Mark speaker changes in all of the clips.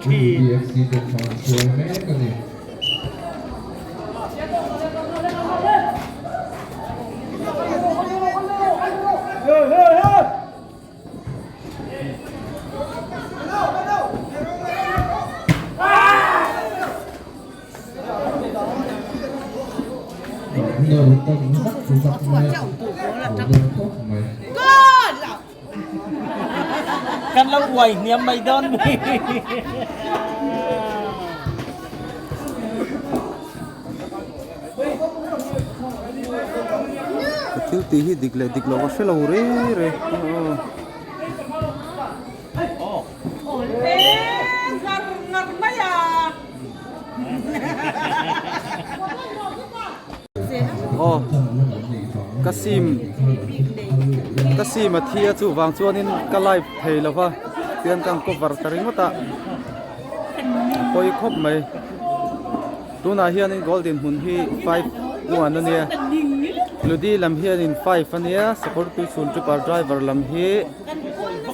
Speaker 1: ที
Speaker 2: BFC เป็นของสวยแม่กันนี่เดินต้นสักสักไม่เดินต้นไม่
Speaker 1: กันแล้วไหวเนี่ยไม่โดน
Speaker 3: thiếu tí hi địch lệ sẽ lâu rê rê Kasim mà thia chu wang chuan in ka live thei lova tian kang cover taring mata koi khop mai tuna hian in golden hun hi 5-1 ania ludi lam hian in 5 ania support tu sun super driver lam hi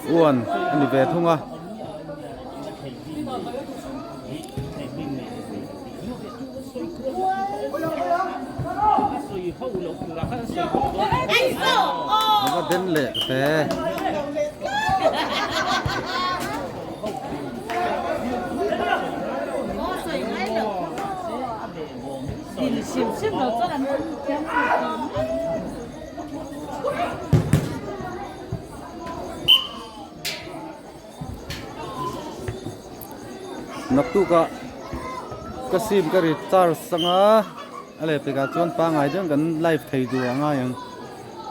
Speaker 3: 1 ani ve thunga nó đến lệ thế nắp tu cả sim cái recharge sanga ale peka chuan pa ngai jang kan live thei du anga yang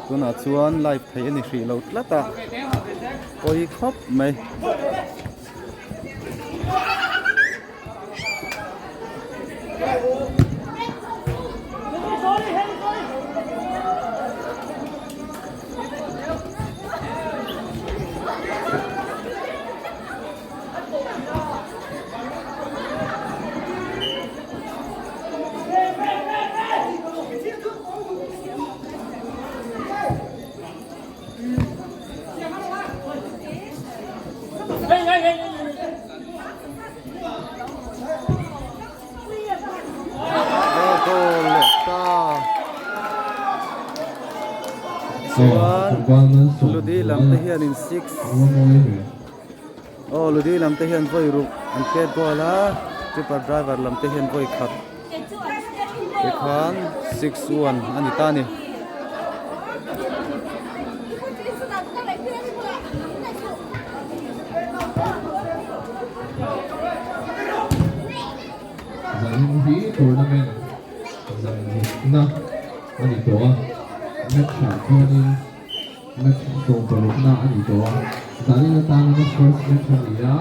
Speaker 3: tuna chuan live thei ani hri lo tlata oi khop mai Ludi lam te hian in 6 Ludi lam te hian voi ru an ket bola super driver lam te hian voi khat te khan 6-1 ani ta ni
Speaker 2: Zan hi tournament zan na ani to match champion match song to na ani to zan na ta na first match ani ya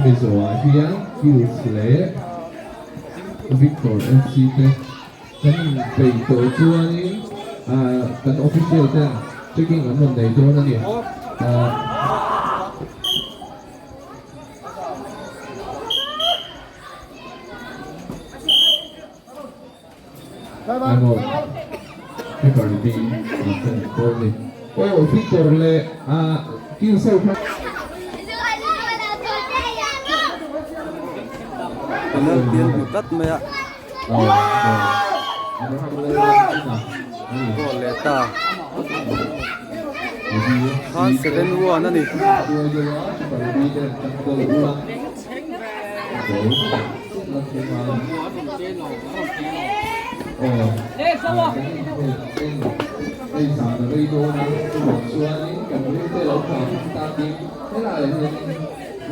Speaker 2: bây giờ hian Kilsley Victor FC te kan pei to chuan kan official te checking an mon dei do na ni ano Victor B Victor le Kilsley
Speaker 3: Alam dia bukat maya. Boleh ta. Khan 7-1 ani.
Speaker 2: Bây giờ là video này một số những cái video để lâu dài chúng ta đi thế là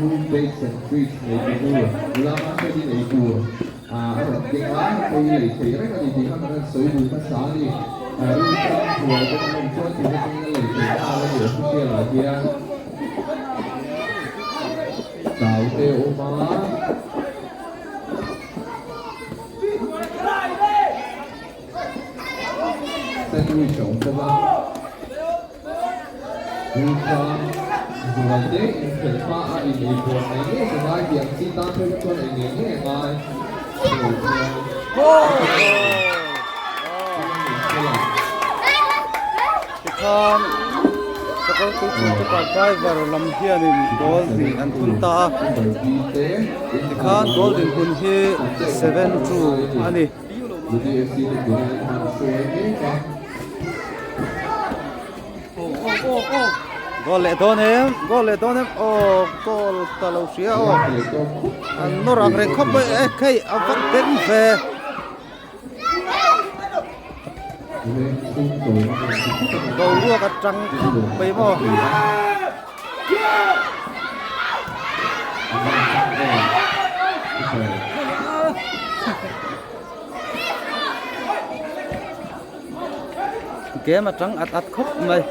Speaker 2: room based and free để đi mua là mà phải đi lấy mua ở cái quán bây giờ thì rất là gì mà nó sử dụng phát sáng đi room based của cái mình cho thì nó cũng lấy thì ta là điều không kia là kia đào têu mà sandwich ông ta Rồi đấy, phải pha ai đi buồn này nhé, rồi ai điểm chi ta thôi con này nhé nhé mai.
Speaker 3: Khan takal tu ka driver lam hian in goal din an thun ta Khan goal din hun hi 7-2 ani. Goal le don em goal talo sia an no rang reng khop kai avat den ve goal lua ka trăng pe mo kế mà trắng ắt khóc mày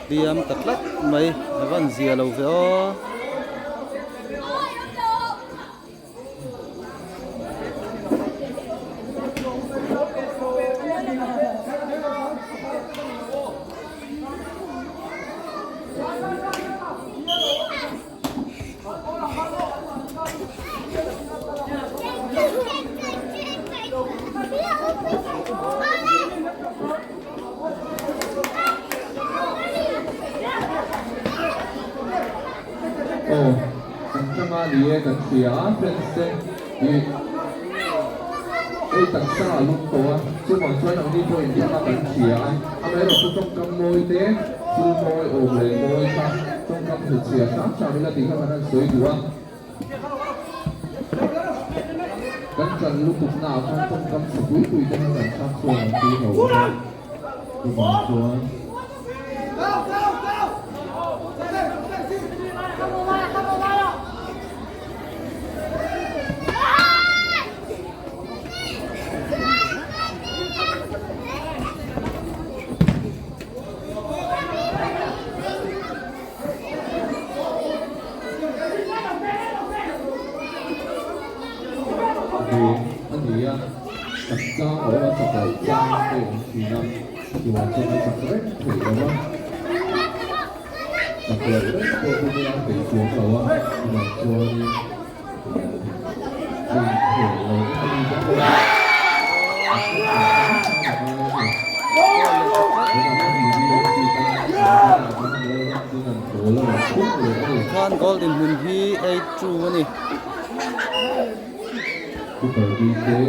Speaker 3: tiêm tật lắc mày vẫn dìa lâu về ô
Speaker 2: Ang sama dia kan siya, friends eh, tagsa alung to sumang chuan ang dito hindi ka kan siya. Ang meron sa tong kamoy te, sumoy o lemoy sa tong kamoy siya. Sa nila di ka manan soy dua. Kan kan lupok na ako tong kam sa kuy kan kan sa so ang dino. Sumang chuan. Tất cả ở tập đầu trang về thì năm thì hoàn toàn là tập rất thể đâu á tập đầu rất tôi cũng đang phải xuống đầu á mà cho mình thể là không có
Speaker 3: Khan golden hun hi 8-2 ani.
Speaker 2: Super Vite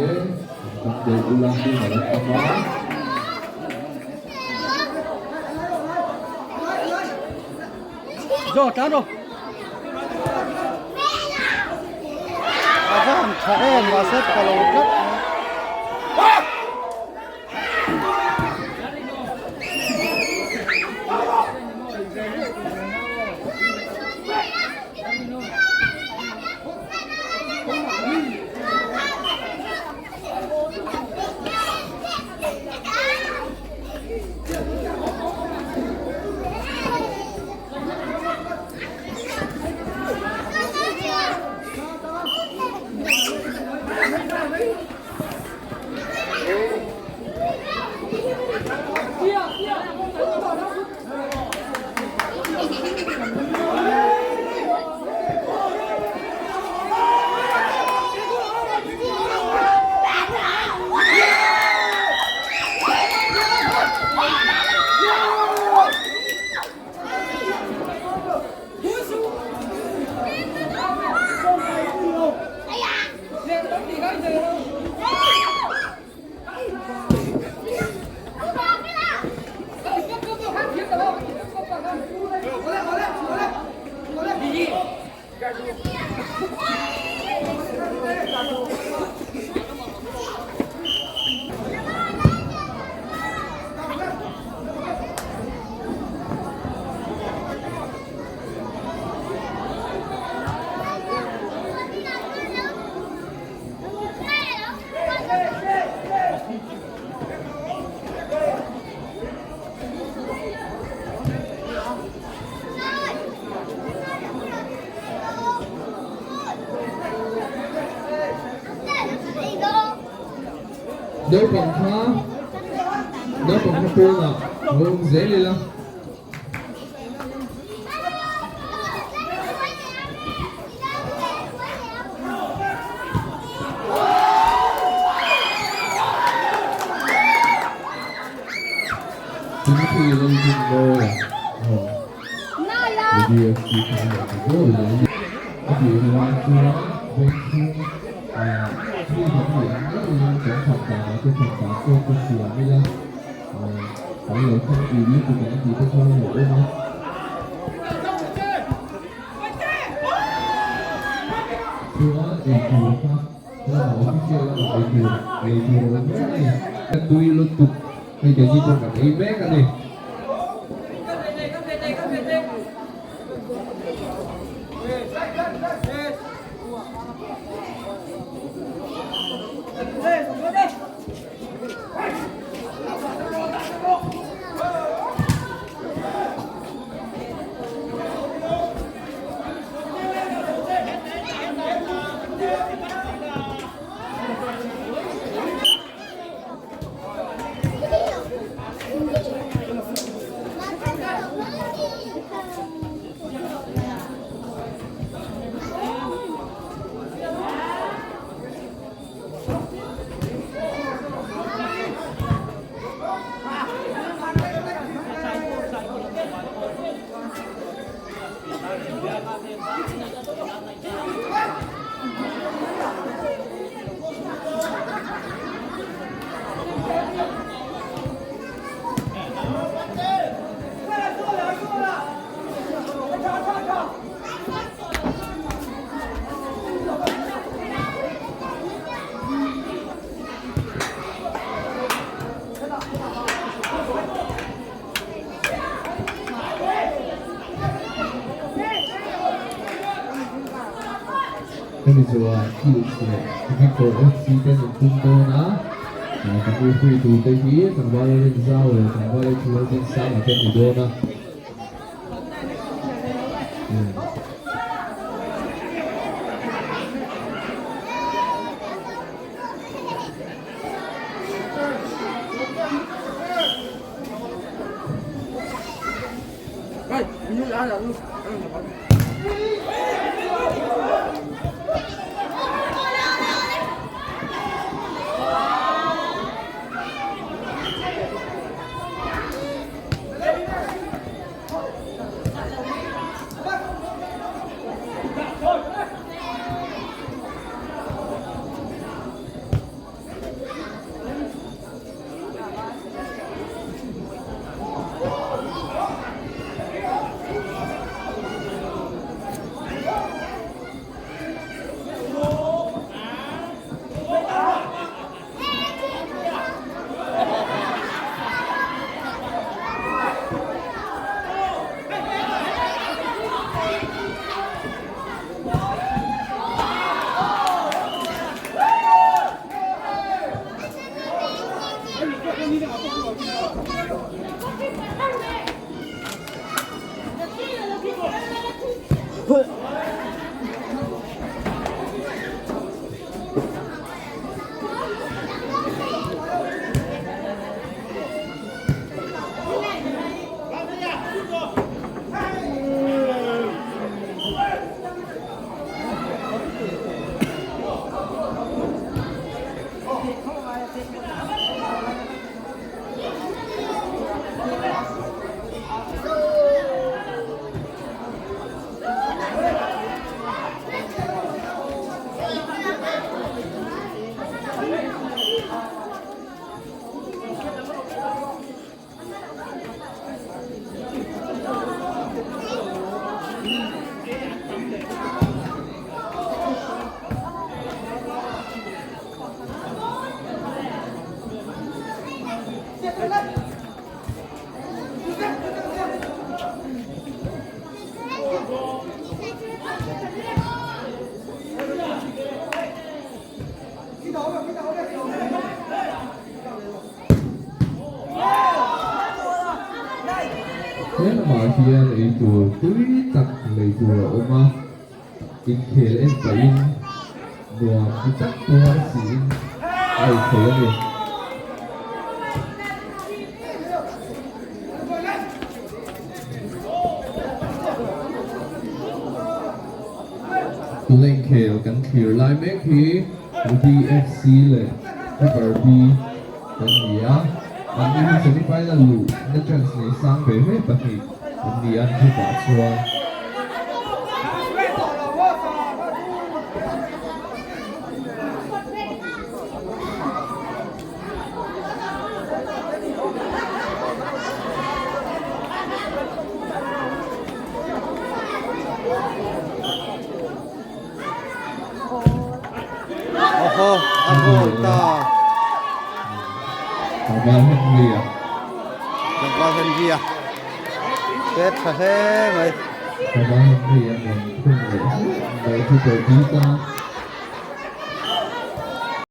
Speaker 2: Sampai ulang di malam apa
Speaker 1: Rồi, cá rồi.
Speaker 3: Avan thae ma set kalau kat
Speaker 2: Đâu bằng khá đâu bằng khá cô nào không dễ lên lắm chúng thì lên trên rồi bây giờ chỉ cần một cái gol là thì ngoài ra bên kia khi mà người ăn rất là cũng thật là cái phần cả cô chỉ là bây giờ phải lấy không ý biết của cái gì tôi thôi hiểu không thưa để thử ha thưa bảo khi chưa là để thử này cái tôi luôn tục hay cái gì tôi cảm thấy bé cái này Bây giờ khi Victor FC tên là Punto na các quý vị tụ tới phía thằng ba lên sau rồi thằng ba lên chùa lên sau ở trên thủ đô na hian ei tur tui tak lei tur a awm a in khel en pa in nuam hi tak tua si in ai thei ani tulen khel kan thlir lai mek hi BFC le Super B kan ni a an ni semi final lu na chance nei sang ve me pahnih an ni an thu pa chuan
Speaker 3: Oho, agol ta.
Speaker 2: Kamal Henry à
Speaker 3: Yang kau Henry ah. Pet sahe mai.
Speaker 2: Kamal Henry à mình không thể lấy thu tới đi ta